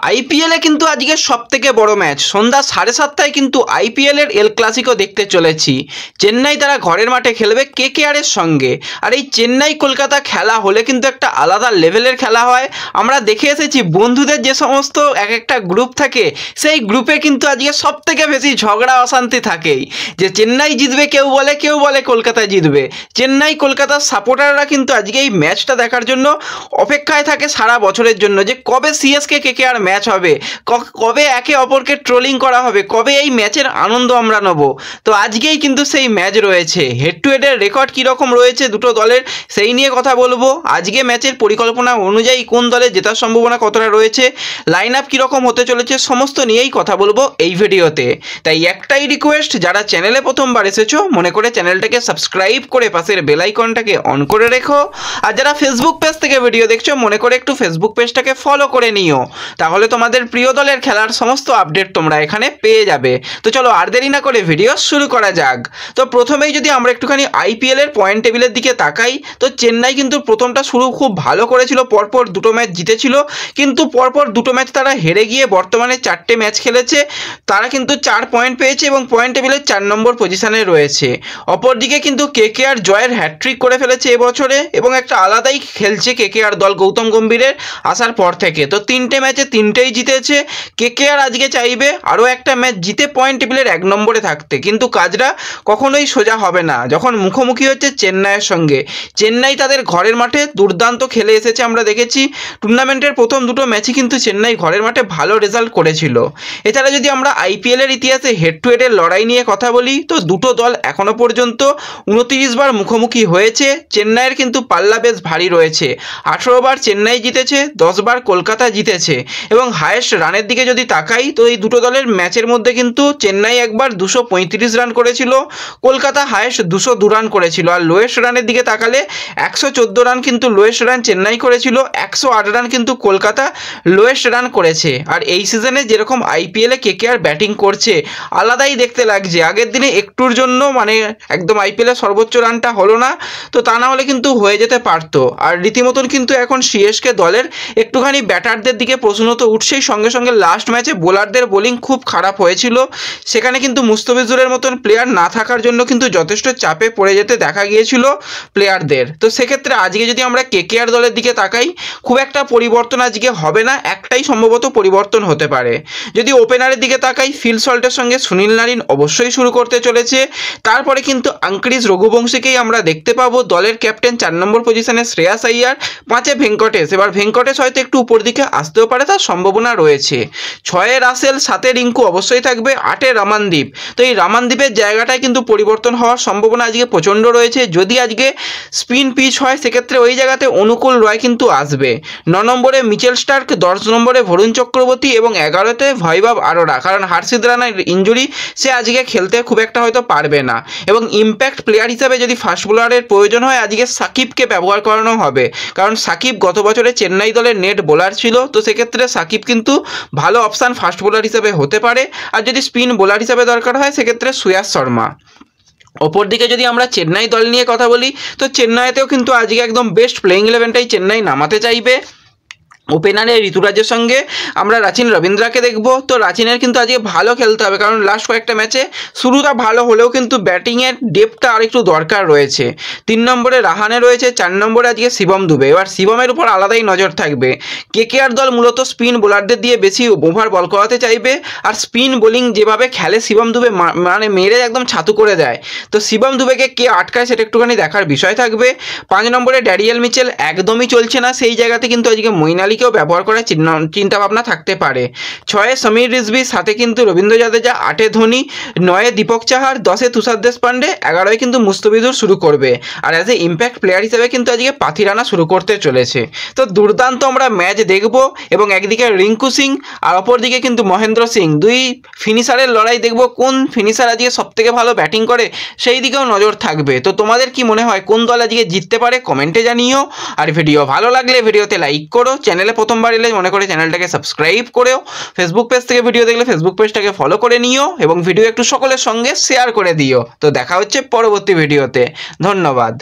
আইপিএলে কিন্তু আজকে সবথেকে বড় ম্যাচ সন্ধ্যা 7:30টায় কিন্তু আইপিএলের এল ক্লাসিকো দেখতে চলেছি। চেন্নাই তারা ঘরের মাঠে খেলবে কেকেআরের সঙ্গে। আর এই চেন্নাই কলকাতা খেলা হলে কিন্তু একটা আলাদা লেভেলের খেলা হয়। আমরা দেখে এসেছি বন্ধুদের যে সমস্ত এক একটা গ্রুপ থাকে সেই গ্রুপে কিন্তু আজকে সবথেকে বেশি ঝগড়া অশান্তি থাকেই, যে চেন্নাই জিতবে কেউ বলে কলকাতা জিতবে। চেন্নাই কলকাতার সাপোর্টাররা কিন্তু আজকে এই ম্যাচটা দেখার জন্য অপেক্ষায় থাকে সারা বছরের জন্য, যে কবে সিএসকে কেকেআর ম্যাচ হবে, কবে একে অপরকে ট্রোলিং করা হবে, কবে এই ম্যাচের আনন্দ আমরা নেব। তো আজকেই কিন্তু সেই ম্যাচ রয়েছে। হেড টু হেডের রেকর্ড কীরকম রয়েছে দুটো দলের সেই নিয়ে কথা বলবো। আজকে ম্যাচের পরিকল্পনা অনুযায়ী কোন দলের জেতার সম্ভাবনা কতটা রয়েছে, লাইন আপ কীরকম হতে চলেছে, সমস্ত নিয়েই কথা বলবো এই ভিডিওতে। তাই একটাই রিকোয়েস্ট, যারা চ্যানেলে প্রথমবার এসেছো মনে করে চ্যানেলটাকে সাবস্ক্রাইব করে পাশের বেল আইকনটাকে অন করে রেখো। আর যারা ফেসবুক পেজ থেকে ভিডিও দেখছো মনে করে একটু ফেসবুক পেজটাকে ফলো করে নিও, তাহলে তোমাদের প্রিয় দলের খেলার সমস্ত আপডেট তোমরা এখানে পেয়ে যাবে। তো চলো আর দেরি না করে ভিডিও শুরু করা যাক। তো প্রথমেই যদি আমরা একটুখানি আইপিএলের পয়েন্ট টেবিলের দিকে তাকাই, তো চেন্নাই কিন্তু প্রথমটা শুরু খুব ভালো করেছিল, পরপর দুটো ম্যাচ জিতেছিল, কিন্তু পরপর দুটো ম্যাচ তারা হেরে গিয়ে বর্তমানে 4টে ম্যাচ খেলেছে, তারা কিন্তু 4 পয়েন্ট পেয়েছে এবং পয়েন্ট টেবিলের 4 নম্বর পজিশনে রয়েছে। অপরদিকে কিন্তু কেকেআর জয়ের হ্যাটট্রিক করে ফেলেছে এবছরে এবং একটা আলাদাই খেলছে কেকেআর দল গৌতম গম্ভীরের আসার পর থেকে। তো 3টে ম্যাচে 3টেই জিতেছে। কেকেআর আজকে চাইবে আরও একটা ম্যাচ জিতে পয়েন্ট টেবিলের 1 নম্বরে থাকতে, কিন্তু কাজটা কখনোই সোজা হবে না যখন মুখোমুখি হচ্ছে চেন্নাইয়ের সঙ্গে। চেন্নাই তাদের ঘরের মাঠে দুর্দান্ত খেলে এসেছে, আমরা দেখেছি টুর্নামেন্টের প্রথম দুটো ম্যাচই কিন্তু চেন্নাই ঘরের মাঠে ভালো রেজাল্ট করেছিল। এছাড়া যদি আমরা আইপিএলের ইতিহাসে হেড টু হেডের লড়াই নিয়ে কথা বলি, তো দুটো দল এখনও পর্যন্ত 29 বার মুখোমুখি হয়েছে। চেন্নাইয়ের কিন্তু পাল্লা বেশ ভারী রয়েছে, 18 বার চেন্নাই জিতেছে, 10 বার কলকাতা জিতেছে। এবং হায়েস্ট রানের দিকে যদি তাকাই, তো এই দুটো দলের ম্যাচের মধ্যে কিন্তু চেন্নাই একবার 235 রান করেছিল, কলকাতা হায়েস্ট 202 রান করেছিল। আর লোয়েস্ট রানের দিকে তাকালে 114 রান কিন্তু লোয়েস্ট রান চেন্নাই করেছিল, 108 রান কিন্তু কলকাতা লোয়েস্ট রান করেছে। আর এই সিজনে যেরকম আইপিএলে কেকেআর ব্যাটিং করছে আলাদাই দেখতে লাগছে। আগের দিনে একটুর জন্য মানে একদম আইপিএলের সর্বোচ্চ রানটা হলো না, তো তা না হলে কিন্তু হয়ে যেতে পারতো। আর রীতিমতন কিন্তু এখন সিএসকে দলের একটুখানি ব্যাটারদের দিকে প্রশ্ন তো উঠছেই, সঙ্গে সঙ্গে লাস্ট ম্যাচে বোলারদের বোলিং খুব খারাপ হয়েছিল, সেখানে কিন্তু মুস্তাফিজুরের মতন প্লেয়ার না থাকার জন্য কিন্তু যথেষ্ট চাপে পড়ে যেতে দেখা গিয়েছিল প্লেয়ারদের। তো সেক্ষেত্রে আজকে যদি আমরা কেকেআর দলের দিকে তাকাই, খুব একটা পরিবর্তন আজকে হবে না, একটাই সম্ভবত পরিবর্তন হতে পারে। যদি ওপেনারের দিকে তাকাই, ফিল সল্টের সঙ্গে সুনীল নারিন অবশ্যই শুরু করতে চলেছে। তারপরে কিন্তু আঙ্ক্রিজ রঘুবংশীকেই আমরা দেখতে পাবো দলের ক্যাপ্টেন, 4 নম্বর পজিশনে শ্রেয়াস আইয়ার, 5-এ ভেঙ্কটেশ। এবার ভেঙ্কটেশ হয়তো একটু উপর দিকে আসতেও পারে, তার সম্ভাবনা রয়েছে। 6-এ রাসেল, 7-এ রিঙ্কু অবশ্যই থাকবে, 8-এ রামানদীপ। তো এই রামানদীপের জায়গাটায় কিন্তু পরিবর্তন হওয়ার সম্ভাবনা আজকে প্রচণ্ড রয়েছে। যদি আজকে স্পিন পিচ হয় সেক্ষেত্রে ওই জায়গাতে অনুকূল রয় কিন্তু আসবে। 9 নম্বরে মিচেল স্টার্ক, 10 নম্বরে বরুণ চক্রবর্তী এবং 11-তে ভৈভব আরোরা, কারণ হর্ষিত রানার ইঞ্জুরি, সে আজকে খেলতে খুব একটা হয়তো পারবে না। এবং ইম্প্যাক্ট প্লেয়ার হিসাবে যদি ফাস্ট বোলারের প্রয়োজন হয় আজকে সাকিবকে ব্যবহার করানো হবে, কারণ সাকিব গত বছরে চেন্নাই দলের নেট বোলার ছিল। তো সেক্ষেত্রে সাকিব কিন্তু ভালো অপশান ফাস্ট বোলার হিসাবে হতে পারে। আর যদি স্পিন বোলার হিসাবে দরকার হয় সেক্ষেত্রে শ্রেয়াস শর্মা। অপরদিকে যদি আমরা চেন্নাই দল নিয়ে কথা বলি, তো চেন্নাইতেও কিন্তু আজকে একদম বেস্ট প্লেইং 11টাই চেন্নাই নামাতে চাইবে। ওপেনারে ঋতুরাজের সঙ্গে আমরা রাচিন রবীন্দ্রাকে দেখব। তো রাচিনের কিন্তু আজকে ভালো খেলতে হবে, কারণ লাস্ট কয়েকটা ম্যাচে শুরুটা ভালো হলেও কিন্তু ব্যাটিংয়ের ডেপটা আর একটু দরকার রয়েছে। 3 নম্বরে রাহানে রয়েছে, 4 নম্বরে আজকে শিবম দুবে। এবার শিবমের উপর আলাদাই নজর থাকবে। কেকেআর দল মূলত স্পিন বোলারদের দিয়ে বেশি ওভার বল করাতে চাইবে, আর স্পিন বোলিং যেভাবে খেলে শিবম দুবে মানে মেরে একদম ছাতু করে দেয়। তো শিবম দুবেকে কে আটকায় সেটা একটুখানি দেখার বিষয় থাকবে। 5 নম্বরে ড্যারিয়েল মিচেল একদমই চলছে না, সেই জায়গাতে কিন্তু আজকে মঈন আলীকেও ব্যবহার করার চিন্তাভাবনা থাকতে পারে। 6-এ সমীর রিজভি, 7-এ কিন্তু রবীন্দ্র জাদেজা, 8-এ ধোনি, 9-এ দীপক চাহার, 10-এ তুষার দেশপান্ডে, 11-এ কিন্তু মুস্তাফিজুর শুরু করবে। আর অ্যাজ এ ইম্প্যাক্ট প্লেয়ার হিসেবে কিন্তু আজকে পাথি রানা শুরু করতে চলেছে। তো দুর্দান্ত আমরা ম্যাচ দেখব, এবং একদিকে রিঙ্কু সিং আর অপরদিকে কিন্তু মহেন্দ্র সিং, দুই ফিনিশারের লড়াই দেখব। কোন ফিনিশার আজকে সবথেকে ভালো ব্যাটিং করে সেই দিকেও নজর থাকবে। তো তোমাদের কি মনে হয় কোন দল আজকে জিততে পারে কমেন্টে জানিও। আর ভিডিও ভালো লাগলে ভিডিওতে লাইক করো, চ্যানেলে প্রথমবার এলে মনে করে চ্যানেলটাকে সাবস্ক্রাইব করেও, ফেসবুক পেজ থেকে ভিডিও দেখলে ফেসবুক পেজটাকে ফলো করে নিও, এবং ভিডিও একটু সকলের সঙ্গে শেয়ার করে দিও। তো দেখা হচ্ছে পরবর্তী ভিডিওতে। ধন্যবাদ।